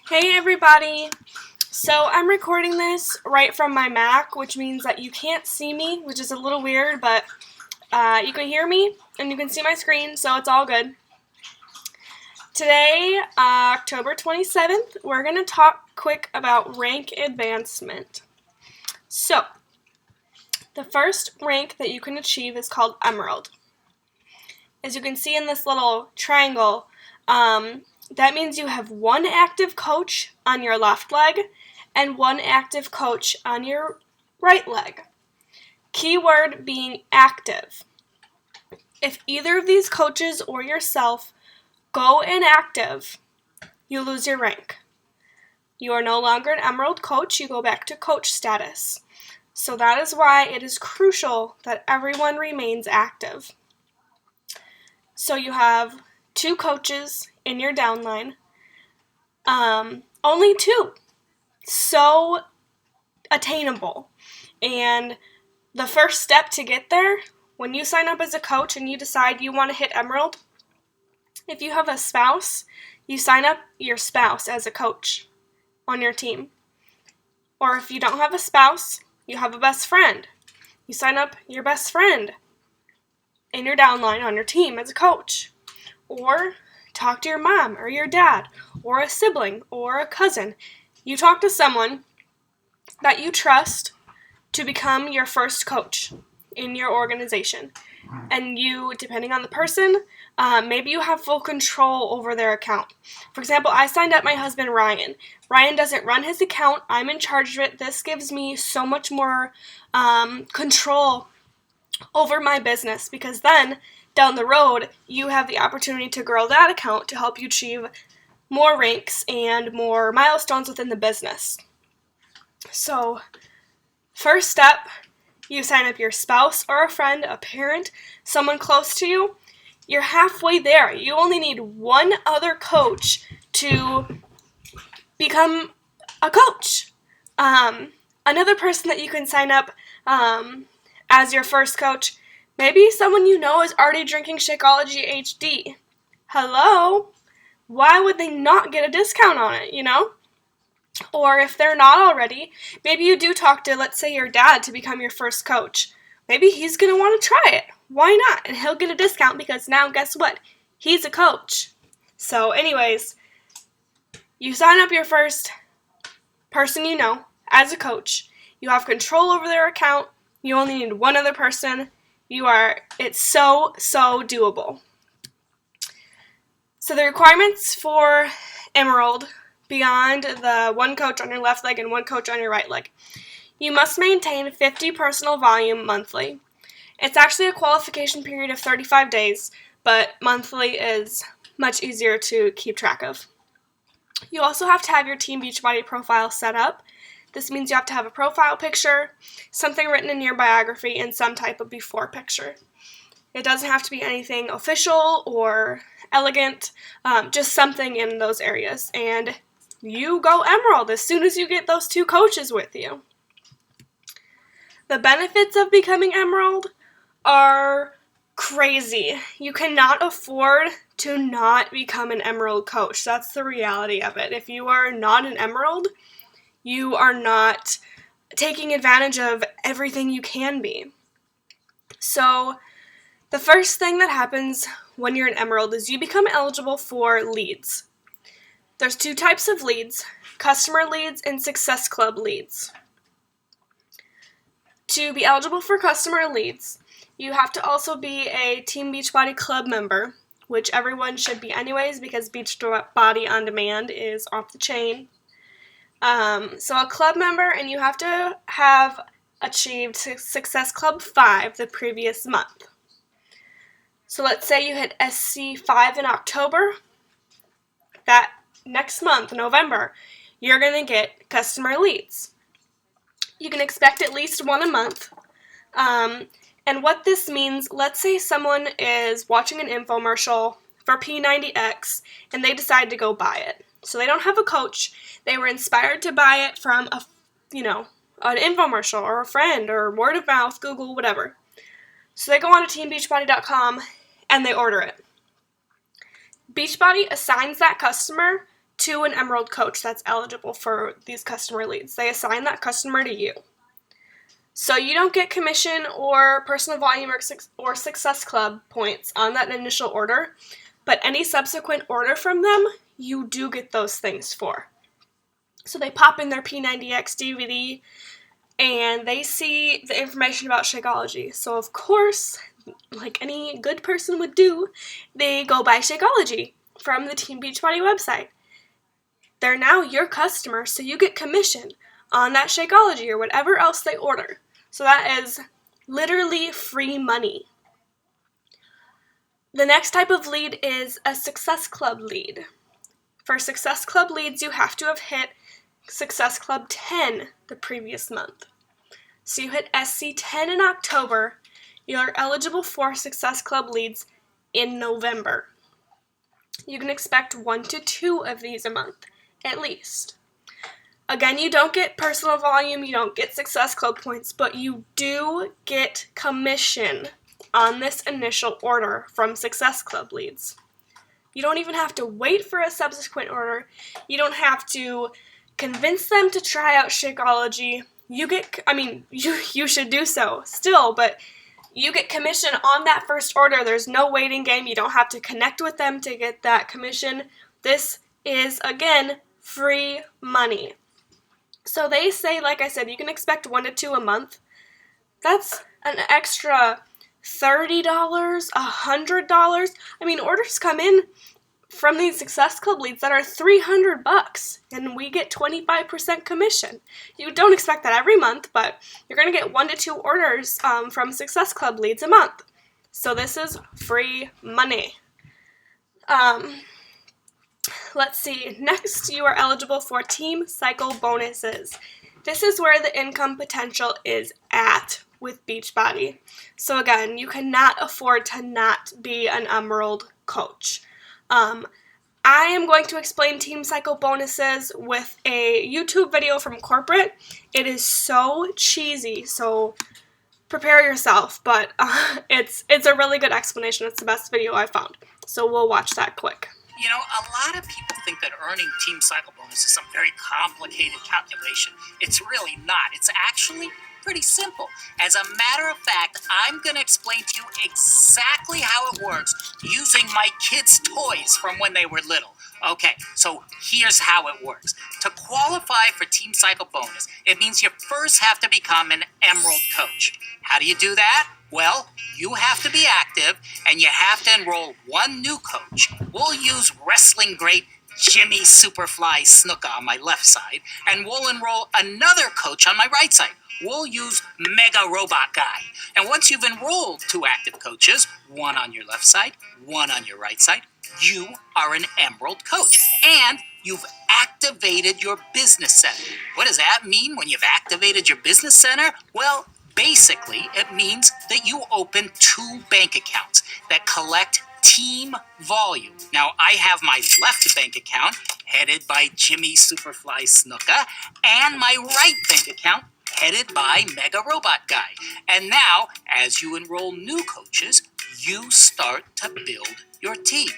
Hey everybody! So I'm recording this right from my Mac, which means that you can't see me, which is a little weird, but you can hear me and you can see my screen, so it's all good. Today, October 27th, we're going to talk quick about rank advancement. So, the first rank that you can achieve is called Emerald. As you can see in this little triangle, that means you have one active coach on your left leg and one active coach on your right leg. Keyword being active. If either of these coaches or yourself go inactive, you lose your rank. You are no longer an Emerald coach, you go back to coach status. So that is why it is crucial that everyone remains active. So you have 2 coaches in your downline. Only 2. So attainable. And the first step to get there, when you sign up as a coach and you decide you want to hit Emerald, if you have a spouse, you sign up your spouse as a coach on your team. Or if you don't have a spouse, you have a best friend. You sign up your best friend in your downline on your team as a coach. Or talk to your mom or your dad or a sibling or a cousin. You talk to someone that you trust to become your first coach in your organization. And you, depending on the person, maybe you have full control over their account. For example, I signed up my husband Ryan. Ryan doesn't run his account. I'm in charge of it. This gives me so much more control over my business, because then down the road you have the opportunity to grow that account to help you achieve more ranks and more milestones within the business. So, first step, you sign up your spouse or a friend, a parent, someone close to you. You're halfway there. You only need one other coach to become a coach. Another person that you can sign up as your first coach, maybe someone you know is already drinking Shakeology HD. Hello? Why would they not get a discount on it, Or if they're not already, maybe you do talk to, let's say, your dad to become your first coach. Maybe he's going to want to try it. Why not? And he'll get a discount because now, guess what? He's a coach. So anyways, you sign up your first person you know as a coach. You have control over their account. You only need one other person. It's so doable. So the requirements for Emerald, beyond the one coach on your left leg and one coach on your right leg, you must maintain 50 personal volume monthly. It's actually a qualification period of 35 days, but monthly is much easier to keep track of. You also have to have your Team Beachbody profile set up. This means you have to have a profile picture, something written in your biography, and some type of before picture. It doesn't have to be anything official or elegant, just something in those areas. And you go Emerald as soon as you get those 2 coaches with you. The benefits of becoming Emerald are crazy. You cannot afford to not become an Emerald coach. That's the reality of it. If you are not an Emerald, you are not taking advantage of everything you can be. So, the first thing that happens when you're an Emerald is you become eligible for leads. There's 2 types of leads, customer leads and Success Club leads. To be eligible for customer leads, you have to also be a Team Beachbody Club member, which everyone should be anyways because Beachbody On Demand is off the chain. So a club member, and you have to have achieved Success Club 5 the previous month. So let's say you hit SC5 in October. That next month, November, you're going to get customer leads. You can expect at least 1 a month. And what this means, let's say someone is watching an infomercial for P90X and they decide to go buy it. So they don't have a coach. They were inspired to buy it from an infomercial or a friend or word of mouth, Google, whatever. So they go on to teambeachbody.com and they order it. Beachbody assigns that customer to an Emerald coach that's eligible for these customer leads. They assign that customer to you. So you don't get commission or personal volume or Success Club points on that initial order, but any subsequent order from them, you do get those things for. So they pop in their P90X DVD and they see the information about Shakeology. So of course, like any good person would do, they go buy Shakeology from the Team Beachbody website. They're now your customer, so you get commission on that Shakeology or whatever else they order. So that is literally free money. The next type of lead is a Success Club lead. For Success Club leads, you have to have hit Success Club 10 the previous month. So you hit SC10 in October, you're eligible for Success Club leads in November. You can expect 1 to 2 of these a month, at least. Again, you don't get personal volume, you don't get Success Club points, but you do get commission on this initial order from Success Club leads. You don't even have to wait for a subsequent order. You don't have to convince them to try out Shakeology. You should do so still, but you get commission on that first order. There's no waiting game. You don't have to connect with them to get that commission. This is, again, free money. So they say, like I said, you can expect 1 to 2 a month. That's an extra $30, $100. Orders come in from these Success Club leads that are $300, and we get 25% commission. You don't expect that every month, but you're going to get 1 to 2 orders from Success Club leads a month. So this is free money. Let's see. Next, you are eligible for Team Cycle bonuses. This is where the income potential is at with Beachbody. So again, you cannot afford to not be an Emerald coach. I am going to explain Team Cycle bonuses with a YouTube video from corporate. It is so cheesy, so prepare yourself, but it's a really good explanation. It's the best video I've found. So we'll watch that quick. You know, a lot of people think that earning Team Cycle bonus is some very complicated calculation. It's really not. It's actually pretty simple. As a matter of fact, I'm going to explain to you exactly how it works using my kids' toys from when they were little. Okay, so here's how it works. To qualify for Team Cycle bonus, it means you first have to become an Emerald coach. How do you do that? Well, you have to be active, and you have to enroll one new coach. We'll use wrestling great Jimmy Superfly Snuka on my left side, and we'll enroll another coach on my right side. We'll use Mega Robot Guy. And once you've enrolled 2 active coaches, one on your left side, one on your right side, you are an Emerald coach. And you've activated your business center. What does that mean when you've activated your business center? Well, basically, it means that you open 2 bank accounts that collect team volume. Now, I have my left bank account, headed by Jimmy Superfly Snuka, and my right bank account, headed by Mega Robot Guy. And now, as you enroll new coaches, you start to build your team.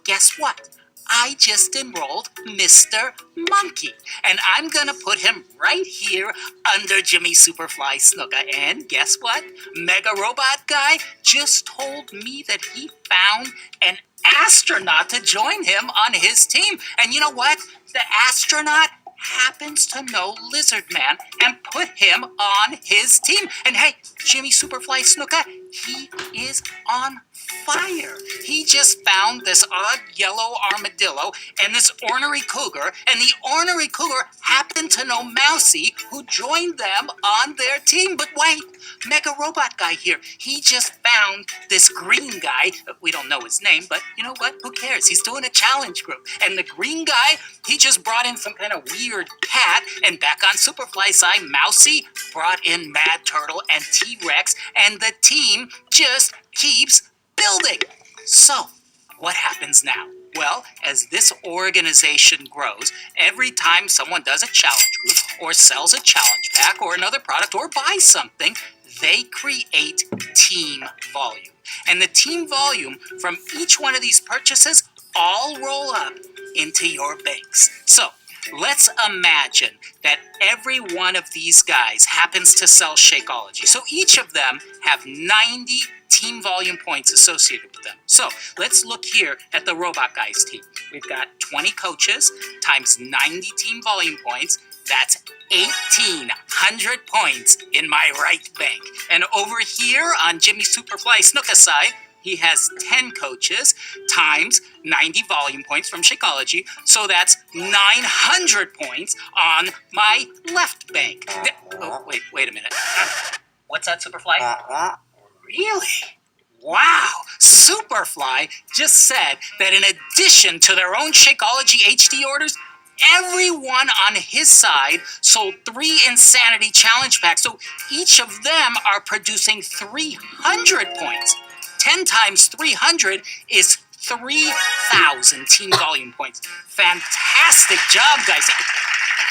Guess what? I just enrolled Mr. Monkey, and I'm gonna put him right here under Jimmy Superfly Snuka. And guess what? Mega Robot Guy just told me that he found an astronaut to join him on his team. And you know what? The astronaut happens to know Lizard Man and put him on his team. And hey, Jimmy Superfly Snuka, he is on fire. He just found this odd yellow armadillo and this ornery cougar, and the ornery cougar happened to know Mousy, who joined them on their team. But wait, Mega Robot Guy here, he just found this green guy. We don't know his name, but you know what? Who cares? He's doing a challenge group. And the green guy, he just brought in some kind of weird cat, and back on Superfly's side, Mousy brought in Mad Turtle and T-Rex, and the team just keeps building. So, what happens now? Well, as this organization grows, every time someone does a challenge group or sells a challenge pack or another product or buys something, they create team volume. And the team volume from each one of these purchases all roll up into your banks. So, let's imagine that every one of these guys happens to sell Shakeology. So each of them have 90 team volume points associated with them. So let's look here at the Robot Guys team. We've got 20 coaches times 90 team volume points. That's 1,800 points in my right bank. And over here on Jimmy Superfly Snuka side, he has 10 coaches times 90 volume points from Shakeology, so that's 900 points on my left bank. Oh, wait a minute. What's that, Superfly? Really? Wow! Superfly just said that in addition to their own Shakeology HD orders, everyone on his side sold 3 Insanity Challenge Packs, so each of them are producing 300 points. 10 times 300 is 3,000 team volume points. Fantastic job, guys.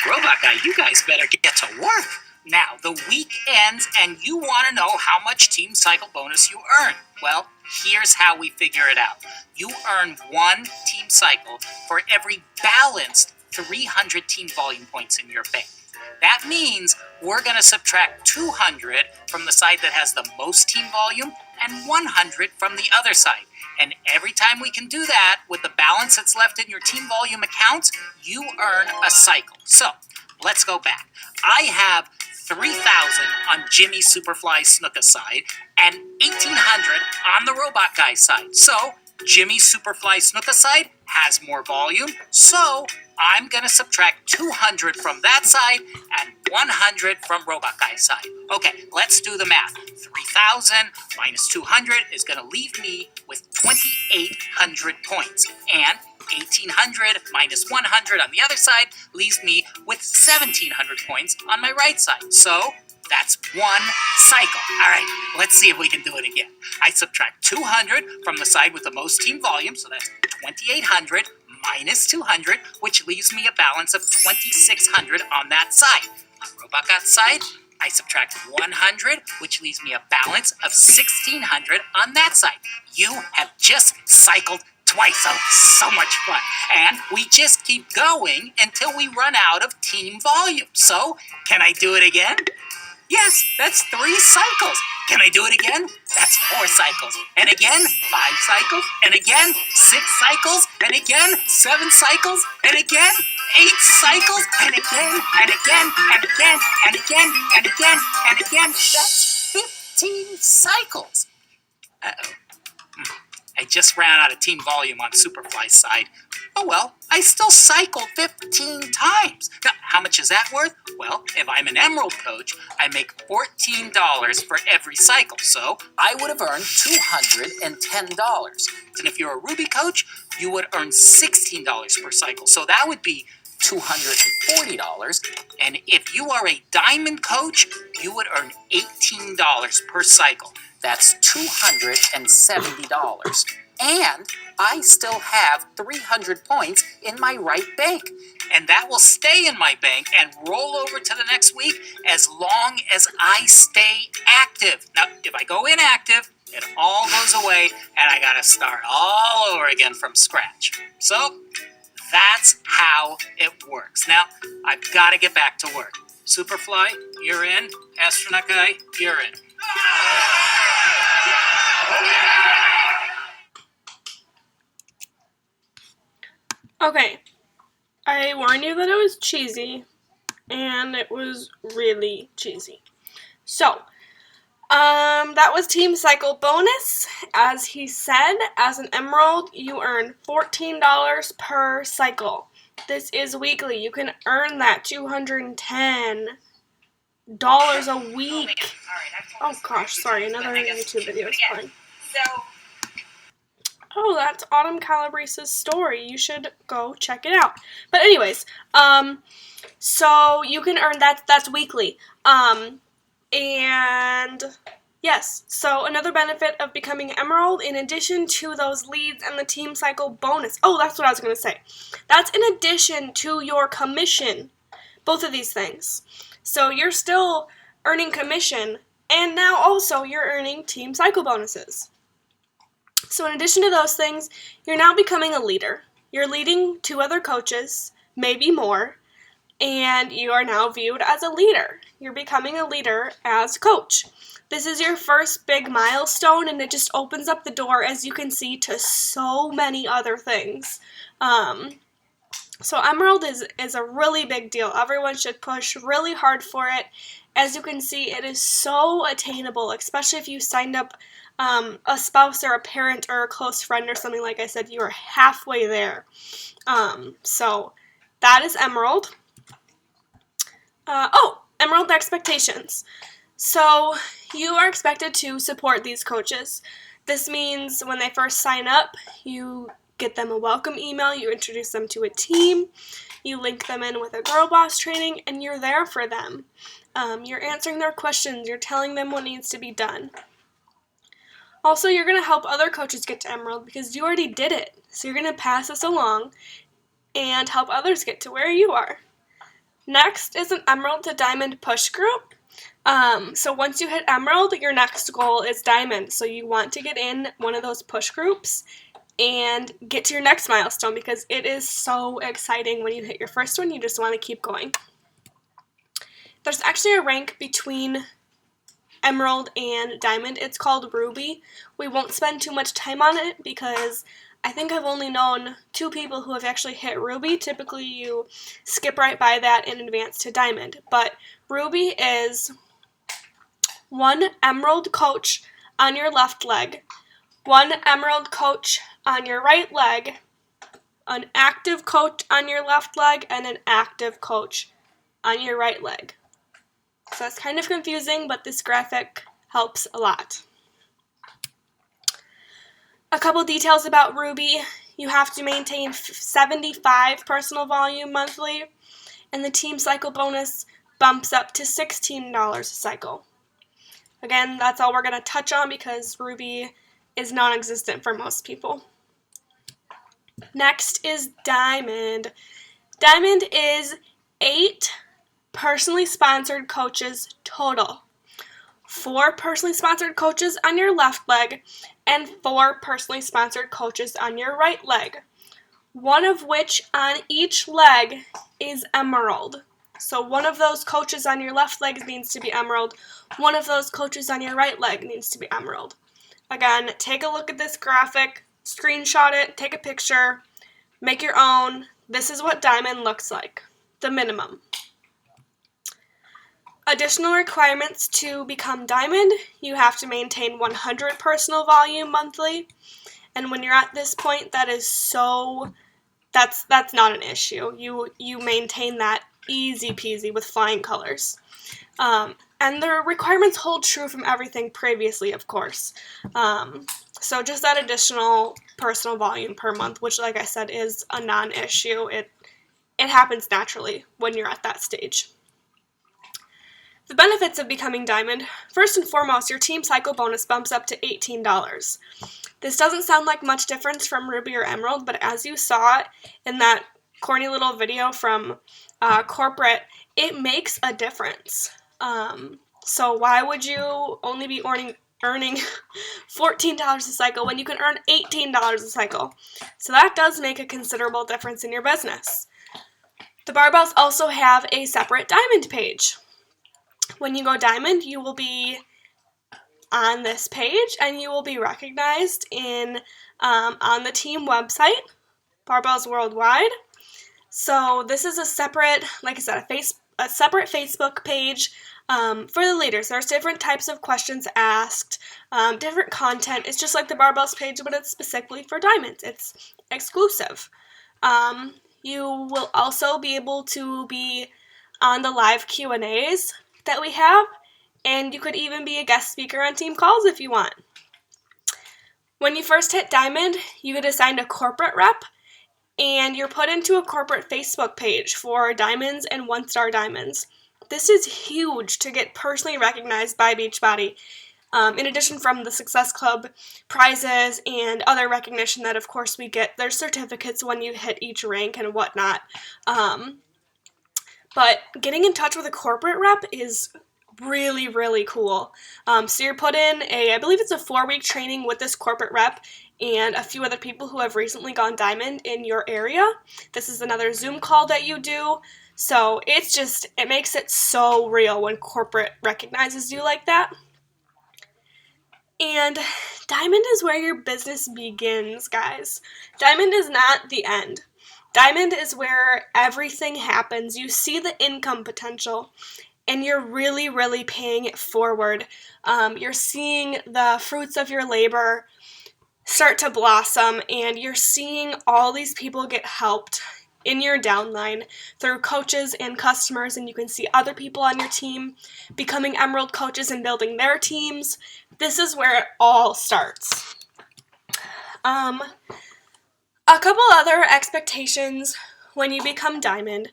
Robot Guy, you guys better get to work. Now, the week ends and you want to know how much team cycle bonus you earn. Well, here's how we figure it out. You earn 1 team cycle for every balanced 300 team volume points in your bank. That means we're going to subtract 200 from the side that has the most team volume and 100 from the other side. And every time we can do that with the balance that's left in your team volume accounts, you earn a cycle. So, let's go back. I have 3,000 on Jimmy Superfly Snuka side and 1,800 on the Robot Guy side. So, Jimmy Superfly Snuka side has more volume, so I'm going to subtract 200 from that side and 100 from Robot Guy's side. Okay, let's do the math. 3,000 minus 200 is going to leave me with 2,800 points. And 1,800 minus 100 on the other side leaves me with 1,700 points on my right side. So that's 1 cycle. All right, let's see if we can do it again. I subtract 200 from the side with the most team volume, so that's 2,800 minus 200, which leaves me a balance of 2,600 on that side. On Robot Guy's side, I subtract 100, which leaves me a balance of 1,600 on that side. You have just cycled twice. Oh, so much fun. And we just keep going until we run out of team volume. So, can I do it again? Yes, that's 3 cycles. Can I do it again? That's 4 cycles. And again, 5 cycles. And again, 6 cycles. And again, 7 cycles. And again, 8 cycles. And again, and again, and again, and again, and again, and again. That's 15 cycles. Uh-oh. I just ran out of team volume on Superfly's side. Oh well, I still cycled 15 times. Now, how much is that worth? Well, if I'm an Emerald coach, I make $14 for every cycle, so I would have earned $210. And if you're a Ruby coach, you would earn $16 per cycle, so that would be $240. And if you are a Diamond coach, you would earn $18 per cycle. That's $270. And I still have 300 points in my right bank. And that will stay in my bank and roll over to the next week as long as I stay active. Now, if I go inactive, it all goes away and I gotta start all over again from scratch. So, that's how it works. Now, I've gotta get back to work. Superfly, you're in. Astronaut Guy, you're in. Okay, I warned you that it was cheesy, and it was really cheesy. So, that was Team Cycle bonus. As he said, as an Emerald, you earn $14 per cycle. This is weekly. You can earn that $210 a week. Oh gosh, sorry, another YouTube video is playing. Oh, that's Autumn Calabrese's story. You should go check it out. But anyways, so you can earn that's weekly. And yes, so another benefit of becoming Emerald, in addition to those leads and the Team Cycle bonus. Oh, that's what I was going to say. That's in addition to your commission. Both of these things. So you're still earning commission, and now also you're earning Team Cycle bonuses. So in addition to those things, you're now becoming a leader. You're leading 2 other coaches, maybe more, and you are now viewed as a leader. You're becoming a leader as coach. This is your first big milestone, and it just opens up the door, as you can see, to so many other things. So Emerald is a really big deal. Everyone should push really hard for it. As you can see, it is so attainable, especially if you signed up a spouse or a parent or a close friend or something. Like I said, you are halfway there. So that is Emerald. Emerald expectations. So you are expected to support these coaches. This means when they first sign up, you get them a welcome email, you introduce them to a team, you link them in with a Girl Boss training, and you're there for them. You're answering their questions, you're telling them what needs to be done. Also, you're going to help other coaches get to Emerald because you already did it. So you're going to pass this along and help others get to where you are. Next is an Emerald to Diamond push group. So once you hit Emerald, your next goal is Diamond. So you want to get in one of those push groups and get to your next milestone because it is so exciting when you hit your first one. You just want to keep going. There's actually a rank between Emerald and Diamond. It's called Ruby. We won't spend too much time on it because I think I've only known 2 people who have actually hit Ruby. Typically you skip right by that and advance to Diamond. But Ruby is 1 Emerald coach on your left leg, 1 Emerald coach on your right leg, an active coach on your left leg, and an active coach on your right leg. So that's kind of confusing, but this graphic helps a lot. A couple details about Ruby. You have to maintain 75 personal volume monthly, and the team cycle bonus bumps up to $16 a cycle. Again, that's all we're going to touch on because Ruby is non-existent for most people. Next is Diamond. Diamond is 8 personally sponsored coaches total. 4 personally sponsored coaches on your left leg and 4 personally sponsored coaches on your right leg. One of which on each leg is Emerald. So one of those coaches on your left leg needs to be Emerald. One of those coaches on your right leg needs to be Emerald. Again, take a look at this graphic, screenshot it, take a picture, make your own. This is what Diamond looks like, the minimum. Additional requirements to become Diamond, you have to maintain 100 personal volume monthly. And when you're at this point, that's not an issue. You maintain that easy peasy with flying colors. And the requirements hold true from everything previously, of course. So just that additional personal volume per month, which, like I said, is a non-issue. It happens naturally when you're at that stage. The benefits of becoming Diamond. First and foremost, your team cycle bonus bumps up to $18. This doesn't sound like much difference from Ruby or Emerald, but as you saw in that corny little video from corporate, it makes a difference. So why would you only be earning $14 a cycle when you can earn $18 a cycle? So that does make a considerable difference in your business. The barbells also have a separate Diamond page. When you go Diamond, you will be on this page and you will be recognized on the team website, Barbells Worldwide. So this is a separate, like I said, a separate Facebook page for the leaders. There's different types of questions asked, different content. It's just like the Barbells page, but it's specifically for Diamonds. It's exclusive. You will also be able to be on the live Q&As that we have, and you could even be a guest speaker on team calls if you want. When you first hit Diamond, you get assigned a corporate rep, and you're put into a corporate Facebook page for Diamonds and 1-star Diamonds. This is huge to get personally recognized by Beachbody. In addition from the Success Club prizes and other recognition that, of course, we get. There's certificates when you hit each rank and whatnot. But getting in touch with a corporate rep is really, really cool. So you're put in I believe it's a 4-week training with this corporate rep and a few other people who have recently gone diamond in your area. This is another Zoom call that you do. So it makes it so real when corporate recognizes you like that. And diamond is where your business begins, guys. Diamond is not the end. Diamond is where everything happens. You see the income potential, and you're really, really paying it forward. You're seeing the fruits of your labor start to blossom, and you're seeing all these people get helped in your downline through coaches and customers, and you can see other people on your team becoming Emerald coaches and building their teams. This is where it all starts. A couple other expectations when you become Diamond.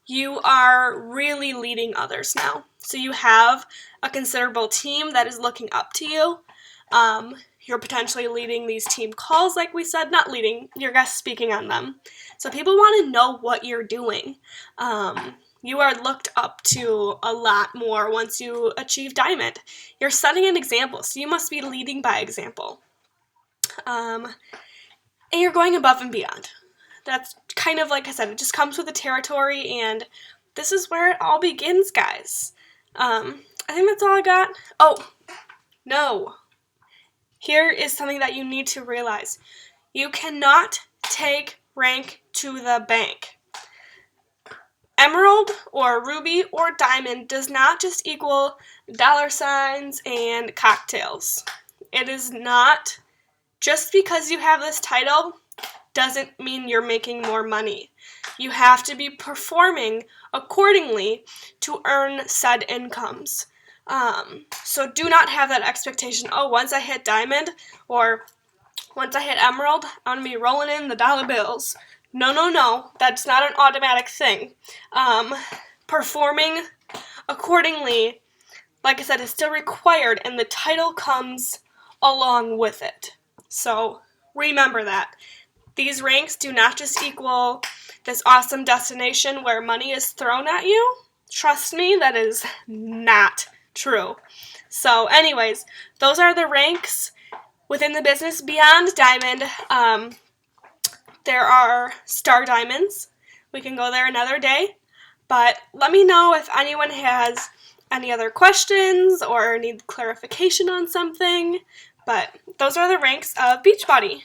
You are really leading others now. So you have a considerable team that is looking up to you. You're potentially leading these team calls, like we said, not leading, you're guest speaking on them. So people want to know what you're doing. You are looked up to a lot more once you achieve Diamond. You're setting an example, so you must be leading by example. And you're going above and beyond. That's kind of, like I said, it just comes with the territory, and this is where it all begins, guys. I think that's all I got. Oh, no. Here is something that you need to realize. You cannot take rank to the bank. Emerald or ruby or diamond does not just equal dollar signs and cocktails. It is not. Just because you have this title doesn't mean you're making more money. You have to be performing accordingly to earn said incomes. So do not have that expectation, oh, once I hit diamond or once I hit emerald, I'm going to be rolling in the dollar bills. No, that's not an automatic thing. Performing accordingly, like I said, is still required, and the title comes along with it. So remember that. These ranks do not just equal this awesome destination where money is thrown at you. Trust me, that is not true. So anyways, those are the ranks within the business beyond diamond. There are star diamonds. We can go there another day. But let me know if anyone has any other questions or need clarification on something. But those are the ranks of Beachbody.